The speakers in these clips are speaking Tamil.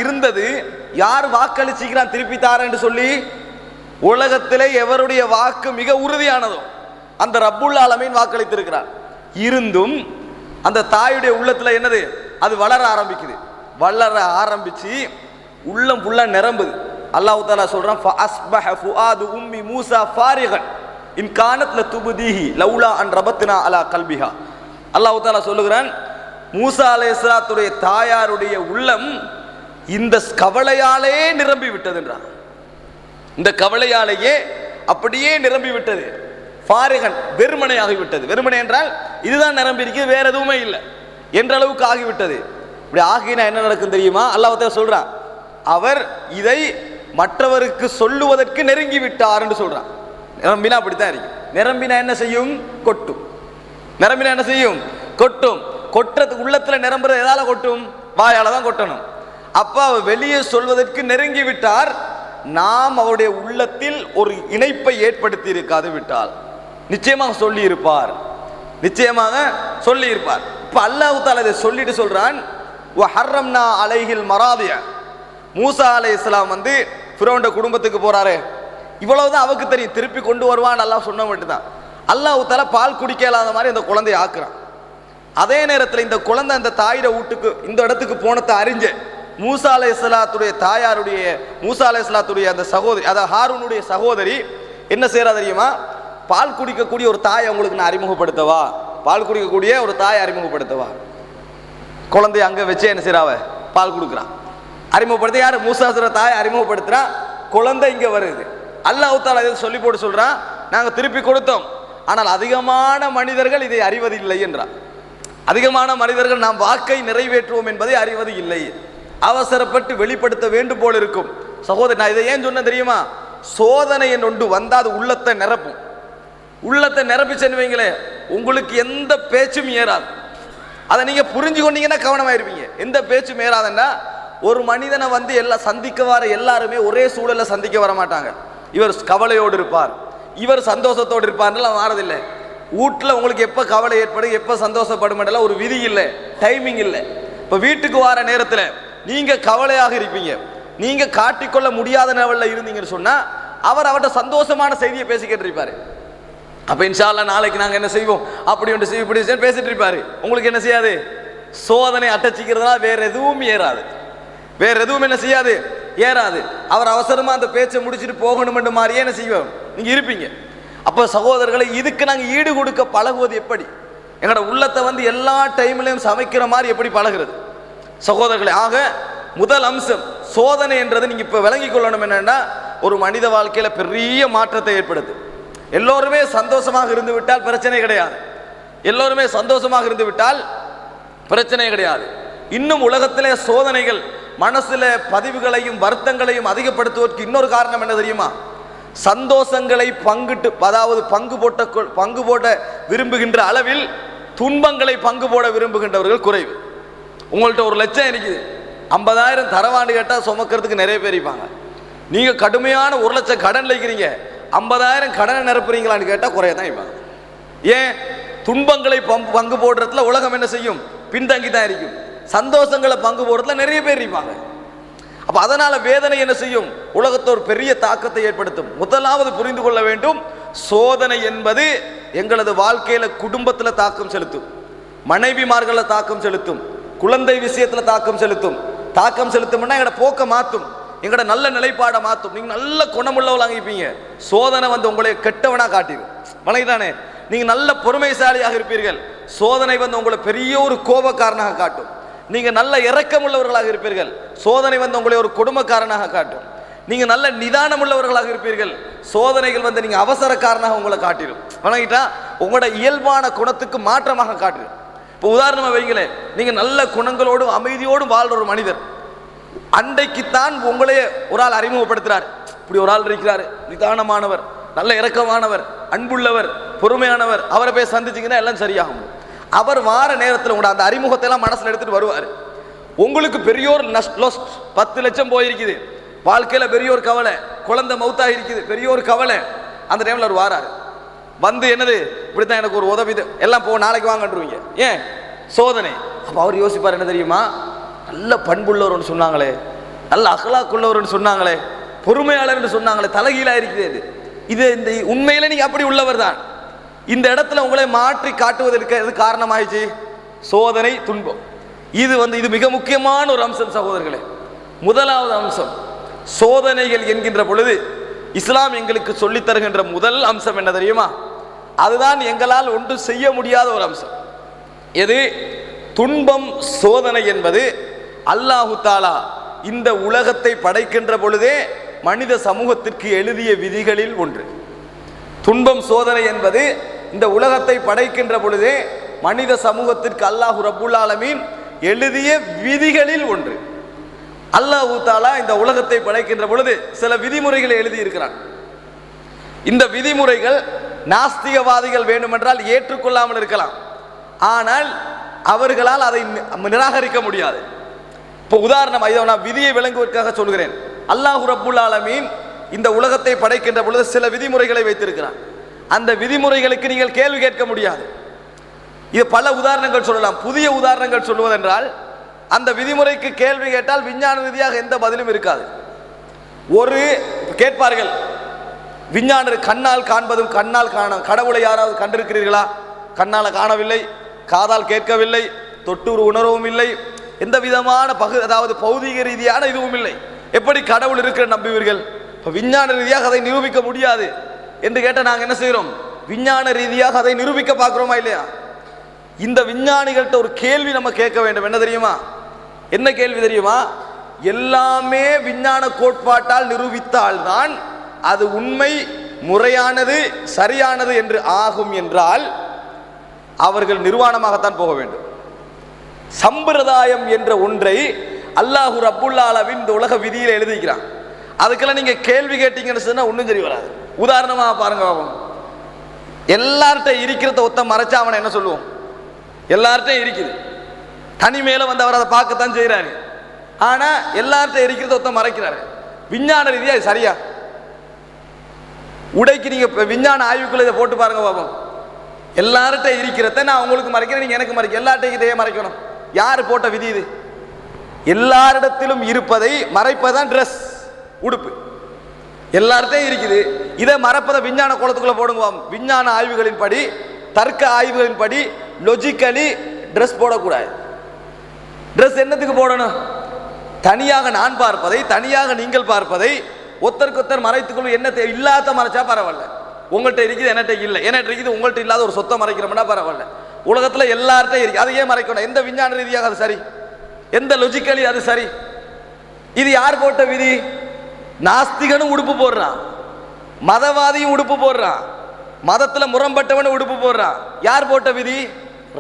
இருந்தது. யார் வாக்களிச்சுக்கிறான் திருப்பி தாரேன்னு சொல்லி? உலகத்திலே எவருடைய வாக்கு மிக உறுதியானதோ அந்த ரப்புல் ஆலமீன் வாக்களித்திருக்கிறார். இருந்தும் அந்த தாயுடைய உள்ளத்துல என்னது, அது வளர ஆரம்பிக்குது. வளர ஆரம்பிச்சு உள்ளம் ஃபுல்லா நிரம்புது. அல்லாஹ் தஆலா சொல்றான், ஃபஅஸ்பஹ ஃபுஆது உம்மி மூஸா ஃபாரிகன் இன் கானத் லதுபதிஹி லௌலா அன் ரபத்னா அலா கல்பிஹா. அல்லாஹ் தஆலா சொல்லுகிறான், மூஸா அலைஹிஸ்ஸலாத்துடைய தாயாருடைய உள்ளம் இந்த கவலையாலே நிரம்பி விட்டது என்றான். இந்த கவலையாலேயே அப்படியே நிரம்பி விட்டது. ஃபாரிகன் வெறுமனை ஆகிவிட்டது. வெறுமனை என்றால் இதுதான் நிரம்பி இருக்கு, வேற எதுவுமே இல்லை என்ற அளவுக்கு ஆகிவிட்டது. இப்படி ஆகினா என்ன நடக்கும் தெரியுமா? அல்லாஹ் தஆலா சொல்றான், அவர் இதை மற்றவருக்கு சொல்லுவதற்கு நெருங்கி விட்டார் என்று சொல்றான். நிரம்பினா அப்படித்தான் இருக்கு. நிரம்பினா என்ன செய்யும்? கொட்டும். நிரம்பினா என்ன செய்யும்? கொட்டும். கொட்டுறதுக்கு உள்ளத்துல நிரம்புறது எதால கொட்டும்? வாயால தான் கொட்டணும். அப்ப அவர் வெளியே சொல்வதற்கு நெருங்கி விட்டார். நாம் அவருடைய உள்ளத்தில் ஒரு இணைப்பை ஏற்படுத்தி இருக்காது விட்டால் நிச்சயமாக சொல்லி இருப்பார். நிச்சயமாக சொல்லி இருப்பார். இப்ப அல்லாஹ் தஆலா இதை சொல்லிட்டு சொல்றான், வ ஹர்ரம்னா அலைஹில் மராதிய. மூசா அலைஹிஸ்ஸலாம் வந்து ஃபிரௌன் குடும்பத்துக்கு போறாரு. இவ்வளவுதான் அவருக்கு தெரியும், திருப்பி கொண்டு வருவான் அல்லாஹ் சொன்ன மட்டும்தான். அல்லாஹ் தஆலா பால் குடிக்க இல்லாத மாதிரி அந்த குழந்தையை ஆக்குறான். அதே நேரத்தில் இந்த குழந்தை அந்த தாயிட வீட்டுக்கு இந்த இடத்துக்கு போனதை அறிஞ்ச மூசா அலைஹிஸ்ஸலாத்துடைய தாயாருடைய மூசா அலைஹிஸ்ஸலாத்துடைய அந்த சகோதரி, அதாவது ஹாரூனுடைய சகோதரி என்ன செய்யறா தெரியுமா? பால் குடிக்கக்கூடிய ஒரு தாயை உங்களுக்கு நான் அறிமுகப்படுத்தவா, பால் குடிக்கக்கூடிய ஒரு தாயை அறிமுகப்படுத்தவா. குழந்தைய அங்க வச்சு என்ன செய்யறாவ? பால் கொடுக்குறான். அறிமுகப்படுத்த யாரு? மூசாசுர தாயை அறிமுகப்படுத்துறான். குழந்தை இங்க வருது. அல்லாஹ் தஆலா இதை சொல்லி போட்டு சொல்றான், நாங்க திருப்பி கொடுத்தோம், ஆனால் அதிகமான மனிதர்கள் இதை அறிவதில்லை என்றான். அதிகமான மனிதர்கள் நாம் வாக்கை நிறைவேற்றுவோம் என்பதை அறிவது இல்லை. அவசரப்பட்டு வெளிப்படுத்த வேண்டும் போல் இருக்கும். சகோதரர், நான் இதை ஏன் சொன்ன தெரியுமா? சோதனை ஒன்று வந்தா அது உள்ளத்தை நிரப்பும். உள்ளத்தை நிரப்பிச்சேன்னு வைங்களே, உங்களுக்கு எந்த பேச்சும் ஏறாது. அதை நீங்க புரிஞ்சு கொண்டீங்கன்னா கவனமாயிருப்பீங்க. எந்த பேச்சும் ஏறாதுன்னா, ஒரு மனிதனை வந்து எல்லாம் சந்திக்க வர எல்லாருமே ஒரே சூழல்ல சந்திக்க வர மாட்டாங்க. இவர் கவலையோடு இருப்பார், இவர் சந்தோஷத்தோடு இருப்பார்லாம் மாறதில்லை. வீட்டில் உங்களுக்கு எப்போ கவலை ஏற்படும், எப்போ சந்தோஷப்படும் ஒரு விதி இல்லை, டைமிங் இல்லை. இப்போ வீட்டுக்கு வர நேரத்தில் நீங்க கவலையாக இருப்பீங்க. நீங்க காட்டிக்கொள்ள முடியாத லெவலில் இருந்தீங்கன்னு சொன்னா அவர் அவர்கிட்ட சந்தோஷமான செய்தியை பேசிக்கிட்டு இருப்பாரு. அப்ப இன்ஷா அல்லாஹ் நாளைக்கு நாங்க என்ன செய்வோம், அப்படி ஒன்று செய்வோம், இப்படி பேசிட்டு இருப்பாரு. உங்களுக்கு என்ன செய்யாது? சோதனை அட்டச்சிக்கிறதுனால வேற எதுவும் ஏறாது. வேற எதுவும் என்ன செய்யாது? ஏறாது. அவர் அவசரமா அந்த பேச்சை முடிச்சுட்டு போகணும் என்று மாதிரியே என்ன செய்வோம், நீங்க இருப்பீங்க. அப்ப சகோதரர்களை, இதுக்கு நாங்க ஈடு கொடுக்க பழகுவது எப்படி? எங்களோட உள்ளத்தை வந்து எல்லா டைம்லையும் சமைக்கிற மாதிரி எப்படி பழகிறது சகோதரர்களே? ஆக முதல் அம்சம் சோதனை என்றது நீங்க இப்ப விளங்கிக் கொள்ளணும். என்னன்னா, ஒரு மனித வாழ்க்கையில பெரிய மாற்றத்தை ஏற்படுது. எல்லோருமே சந்தோஷமாக இருந்து விட்டால் பிரச்சனை கிடையாது. எல்லோருமே சந்தோஷமாக இருந்து விட்டால் பிரச்சனை கிடையாது. இன்னும் உலகத்திலே சோதனைகள் மனசுல பதிவுகளையும் வருத்தங்களையும் அதிகப்படுத்துவதற்கு இன்னொரு காரணம் என்ன தெரியுமா? சந்தோஷங்களை பங்கிட்டு, அதாவது பங்கு போட விரும்புகின்ற அளவில் துன்பங்களை பங்கு போட விரும்புகின்றவர்கள் குறைவு. உங்கள்கிட்ட 1 லட்சம் இருக்குது, 50,000 தரவாண்டு கேட்டால் சுமக்கிறதுக்கு நிறைய பேர் இருப்பாங்க. நீங்க கடுமையான 1 லட்சம் கடன்ல இருக்கிறீங்க, 50,000 கடனை நிரப்புறீங்களான்னு கேட்டால் குறைய தான் இருப்பாங்க. ஏன்? துன்பங்களை பங்கு போடுறதுல உலகம் என்ன செய்யும்? பின்தங்கி தான் இருக்கும். சந்தோஷங்களை பங்கு போடுறதுல நிறைய பேர் இருப்பாங்க. அப்ப அதனால வேதனை என்ன செய்யும்? உலகத்தை ஒரு பெரிய தாக்கத்தை ஏற்படுத்தும். முதலாவது புரிந்து கொள்ள வேண்டும், சோதனை என்பது எங்களது வாழ்க்கையில குடும்பத்தில் தாக்கம் செலுத்தும், மனைவிமார்களை தாக்கம் செலுத்தும், குழந்தை விஷயத்துல தாக்கம் செலுத்தும். தாக்கம் செலுத்தும்னா எங்களோட போக்க மாற்றும், எங்களோட நல்ல நிலைப்பாடை மாற்றும். நீங்க நல்ல குணமுள்ளவளாக இருப்பீங்க, சோதனை வந்து உங்களை கெட்டவனா காட்டிடும். வணங்கிதானே? நீங்க நல்ல பொறுமைசாலியாக இருப்பீர்கள், சோதனை வந்து உங்களை பெரிய ஒரு கோபக்காரனாக காட்டும். நீங்க நல்ல இரக்கம் உள்ளவர்களாக இருப்பீர்கள், சோதனை வந்து உங்களை ஒரு கொடுமைக்காரனாக காட்டும். நீங்க நல்ல நிதானம் உள்ளவர்களாக இருப்பீர்கள், சோதனைகள் வந்து நீங்க அவசரக்காரனாக உங்களை காட்டிடும். வணங்கிட்டா உங்களோட இயல்பான குணத்துக்கு மாற்றமாக காட்டிடும். இப்போ உதாரணமா வைங்களேன், நீங்க நல்ல குணங்களோடும் அமைதியோடும் வாழ்ற ஒரு மனிதர், அன்றைக்குத்தான் உங்களையே ஒரு ஆள் அறிமுகப்படுத்துறார். இப்படி ஒரு ஆள் இருக்கிறார், நிதானமானவர், நல்ல இரக்கமானவர், அன்புள்ளவர், பொறுமையானவர், அவரை போய் சந்திச்சிங்கன்னா எல்லாம் சரியாகும். அவர் வார நேரத்தில் உங்களோட அந்த அறிமுகத்தை எல்லாம் மனசில் எடுத்துட்டு வருவார். உங்களுக்கு பெரிய ஒரு 10 லட்சம் போயிருக்குது, வாழ்க்கையில பெரிய ஒரு கவலை, குழந்தை மௌத்தாக இருக்குது, பெரிய ஒரு கவலை. அந்த டைம்ல அவர் வாராரு, வந்து என்னது இப்படித்தான் எனக்கு ஒரு உதவி எல்லாம் போ, நாளைக்கு வாங்கன்றுவீங்க. ஏன்? சோதனை. அப்ப அவர் யோசிப்பார், என்ன தெரியுமா, நல்ல பண்புள்ளவர் ஒன்று சொன்னாங்களே, நல்ல அஹ்லாக் உள்ளவர்னு சொன்னாங்களே, பொறுமையாளர் சொன்னாங்களே, தலைகீழா இருக்கிறது. இது இந்த உண்மையில நீங்க அப்படி உள்ளவர் தான். இந்த இடத்துல உங்களை மாற்றி காட்டுவதற்கு எது காரணமாயிடுச்சு? சோதனை, துன்பம். இது மிக முக்கியமான ஒரு அம்சம் சகோதரர்களே. முதலாவது அம்சம், சோதனைகள் என்கின்ற பொழுது இஸ்லாம் எங்களுக்கு சொல்லித் தருகின்ற முதல் அம்சம் என்ன தெரியுமா? அதுதான் எங்களால் ஒன்று செய்ய முடியாத ஒரு அம்சம். எது? துன்பம், சோதனை என்பது அல்லாஹு தாலா இந்த உலகத்தை படைக்கின்ற பொழுதே மனித சமூகத்திற்கு எழுதிய விதிகளில் ஒன்று. துன்பம், சோதனை என்பது இந்த உலகத்தை படைக்கின்ற பொழுதே மனித சமூகத்திற்கு அல்லாஹு ரப்புல் ஆலமீன் எழுதிய விதிகளில் ஒன்று. அல்லாஹு தாலா இந்த உலகத்தை படைக்கின்ற பொழுது சில விதிமுறைகளை எழுதி இருக்கிறான். இந்த விதிமுறைகள் நாஸ்திகவாதிகள் வேண்டுமென்றால் ஏற்றுக்கொள்ளாமல் இருக்கலாம், ஆனால் அவர்களால் அதை நிராகரிக்க முடியாது. இப்போ உதாரணம், இதை நான் விதியை விளங்குவதற்காக சொல்கிறேன். அல்லாஹு ரப்புல் ஆலமீன் இந்த உலகத்தை படைக்கின்ற பொழுது சில விதிமுறைகளை வைத்திருக்கிறான். அந்த விதிமுறைகளுக்கு நீங்கள் கேள்வி கேட்க முடியாது. இது பல உதாரணங்கள் சொல்லலாம். புதிய உதாரணங்கள் சொல்வதென்றால், அந்த விதிமுறைக்கு கேள்வி கேட்டால் விஞ்ஞான ரீதியாக எந்த பதிலும் இருக்காது. ஒரு கேட்பார்கள், விஞ்ஞான கண்ணால் காண்பதும் கண்ணால் காண கடவுளை யாராவது கண்டிருக்கிறீர்களா? கண்ணால் காணவில்லை, காதால் கேட்கவில்லை, தொட்டூர் உணர்வும் இல்லை, எந்த விதமான அதாவது பௌதிக ரீதியான இதுவும் இல்லை. எப்படி கடவுள் இருக்கிற நம்புவீர்கள்? இப்போ விஞ்ஞான ரீதியாக அதை நிரூபிக்க முடியாது என்று கேட்டால் நாங்கள் என்ன செய்கிறோம்? விஞ்ஞான ரீதியாக அதை நிரூபிக்க பார்க்குறோமா இல்லையா? இந்த விஞ்ஞானிகள்கிட்ட ஒரு கேள்வி நம்ம கேட்க வேண்டும். என்ன தெரியுமா? என்ன கேள்வி தெரியுமா? எல்லாமே விஞ்ஞான கோட்பாட்டால் நிரூபித்தால்தான் அது உண்மை, முறையானது, சரியானது என்று ஆகும் என்றால் அவர்கள் நிர்வாணமாகத்தான் போக வேண்டும். சம்பிரதாயம் என்ற ஒன்றை அல்லாஹு ரப்புல் ஆலமீன் இந்த உலக விதியில் எழுதிக்கிறான். அதுக்கெல்லாம் நீங்க கேள்வி கேட்டீங்கன்னு சொன்னா ஒன்றும் சரி வராது. உதாரணமாக பாருங்க, எல்லார்கிட்ட இருக்கிறத ஒத்த மறைச்சா அவனை என்ன சொல்லுவோம்? எல்லார்ட்டையும் இருக்குது, தனிமையில வந்து அவர் அதை பார்க்கத்தான் செய்யறாரு. ஆனா எல்லார்கிட்ட இருக்கிறத ஒத்த மறைக்கிறாரு. விஞ்ஞான ரீதியா இது சரியா? உடைக்கு நீங்க விஞ்ஞான ஆய்வுக்குள்ள இதை போட்டு பாருங்க பாப்போம். எல்லார்கிட்ட இருக்கிறத நான் உங்களுக்கு மறைக்கிறேன், நீங்க எனக்கு மறைக்க, எல்லார்ட்டையும் இதையே மறைக்கணும். யார் போட்ட விதி இது? எல்லாரிடத்திலும் இருப்பதை மறைப்பதான் ட்ரெஸ், உடுப்பு. எல்லார்ட்டையும் இருக்குது, இதை மறைப்பதை விஞ்ஞான கோலத்துக்குள்ள போடுங்க. விஞ்ஞான ஆய்வுகளின் படி, தர்க்க ஆய்வுகளின் படி, லொஜிக்கலி ட்ரெஸ் போடக்கூடாது. ட்ரெஸ் என்னத்துக்கு போடணும்? தனியாக நான் பார்ப்பதை, தனியாக நீங்கள் பார்ப்பதை ஒத்தருக்கொத்தர் மறைத்துக்கொள்ளும். என்ன இல்லாத மறைச்சா பரவாயில்ல. உங்கள்கிட்ட இருக்குது, என்கிட்ட இல்லை, என்கிட்ட இருக்குது, உங்கள்கிட்ட இல்லாத ஒரு சொத்தை மறைக்கிறோம்னா பரவாயில்ல. உலகத்தில் எல்லார்ட்டையும் இருக்கு, அதை ஏன் மறைக்கணும்? எந்த விஞ்ஞான ரீதியாக அது சரி? எந்த லொஜிக்கலி அது சரி? இது யார் போட்ட விதி? நாஸ்திகனும் உடுப்பு போடுறான், மதவாதியும் உடுப்பு போடுறான், மதத்துல முரம்பட்டவனும் உடுப்பு போடுறான். யார் போட்ட விதி?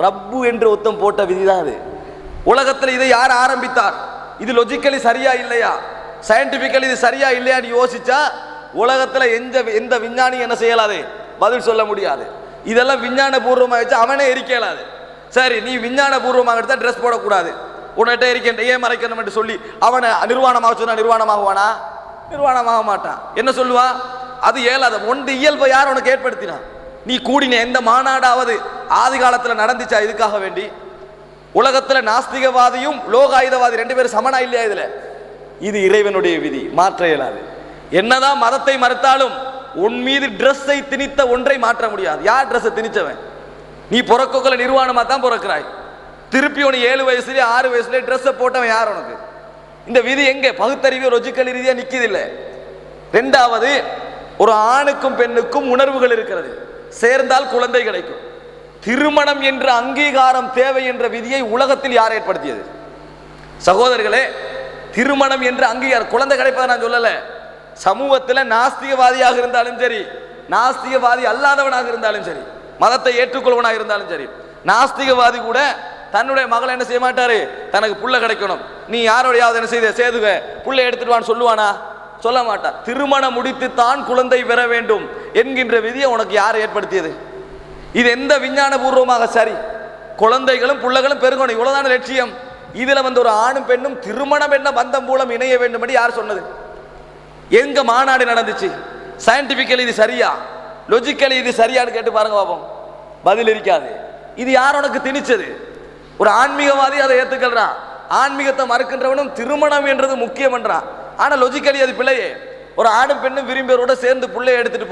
ரப்பு என்று ஒருத்தம் போட்ட விதி தான் அது. உலகத்தில் இதை யார் ஆரம்பித்தார்? இது லொஜிக்கலி சரியா இல்லையா, சயின்டிபிக்கலி இது சரியா இல்லையான்னு யோசிச்சா உலகத்துல எந்த விஞ்ஞானி என்ன செய்யலாது? பதில் சொல்ல முடியாது. இதெல்லாம் விஞ்ஞான பூர்வமாக வச்சு அவனே எரிக்கலாது. சரி, நீ விஞ்ஞான பூர்வமாக எடுத்தா ட்ரெஸ் போடக்கூடாது, உன்கிட்ட இருக்கின்ற ஏன் மறைக்கணும் என்று சொல்லி அவனை நிர்வாணமாக சொன்னா நிர்வாணமாகுவானா? நிர்வாணமாக மாட்டான். என்ன சொல்லுவா? அது இயலாத ஒன்று இயல்பை யார் உனக்கு ஏற்படுத்தினா? நீ கூடின எந்த மாநாடாவது ஆதி காலத்தில் நடந்துச்சா? இதுக்காக வேண்டி உலகத்தில் நாஸ்திகவாதியும் லோகாயுதவாதி ரெண்டு பேரும் சமனா இல்லையா? இதுல இது இறைவனுடைய விதி, மாற்ற இயலாது. என்னதான் மதத்தை மறுத்தாலும் உன் மீது ட்ரெஸ்ஸை திணித்த ஒன்றை மாற்ற முடியாது. யார் ட்ரெஸ்ஸை திணிச்சவன்? நீ பிறக்கோக்கல நிர்வாணமா தான் பிறக்கிறாய். திருப்பி உன 7 வயசுலயே 6 வயசுலயே ட்ரெஸ்ஸை போட்டவன் யார் உனக்கு? இந்த விதி எங்க பகுத்தறிவு லொஜிக்கல் ரீதியா நிக்குது இல்லை. ரெண்டாவது, ஒரு ஆணுக்கும் பெண்ணுக்கும் உணர்வுகள் இருக்கிறது, சேர்ந்தால் குழந்தை கிடைக்கும். திருமணம் என்ற அங்கீகாரம் தேவை என்ற விதியை உலகத்தில் யார் ஏற்படுத்தியது? சகோதரர்களே, திருமணம் என்ற அங்கீகாரம், குழந்தை கிடைப்பதை நான் சொல்லல. சமூகத்தில் நாஸ்திகவாதியாக இருந்தாலும் சரி, நாஸ்திகவாதி அல்லாதவனாக இருந்தாலும் சரி, மதத்தை ஏற்றுக்கொள்வனாக இருந்தாலும் சரி, நாஸ்திகவாதி கூட தன்னுடைய மகளை என்ன செய்ய மாட்டாரு? தனக்கு புள்ள கிடைக்கணும், நீ யாரோடையாவது என்ன செய்த சேதுக புள்ள எடுத்துட்டு வான்னு சொல்லுவானா? சொல்ல மாட்டான். திருமணம் முடித்து தான் குழந்தை பெற வேண்டும் என்கின்ற விதியை உனக்கு யார் ஏற்படுத்தியது? இது எந்த விஞ்ஞான பூர்வமாக சரி? குழந்தைகளும் புள்ளகளும் பெருகணும், இவ்வளவுதான லட்சியம். இதுல வந்து ஒரு ஆணும் பெண்ணும் திருமணம் என்ன பந்தம் மூலம் இணைய வேண்டும் என்று யார் சொன்னது? எங்க மாநாடு நடந்துச்சு? சயின்டிபிக்கலி இது சரியா, லொஜிக்கலி இது சரியான்னு கேட்டு பாருங்க பாப்போம். பதில் இருக்காது. இது யார் உனக்கு திணிச்சது? ஒரு ஆன்மீகவாதி அதை ஏத்துக்கிறான், ஆன்மீகத்தை மறுக்கின்றவனும் திருமணம் என்றது முக்கியம் என்றான். ஆனா லொஜிக்கலி அது பிள்ளையே. ஒரு ஆணும் பெண்ணும் விரும்பியவரோட சேர்ந்து பிள்ளையை எடுத்துட்டு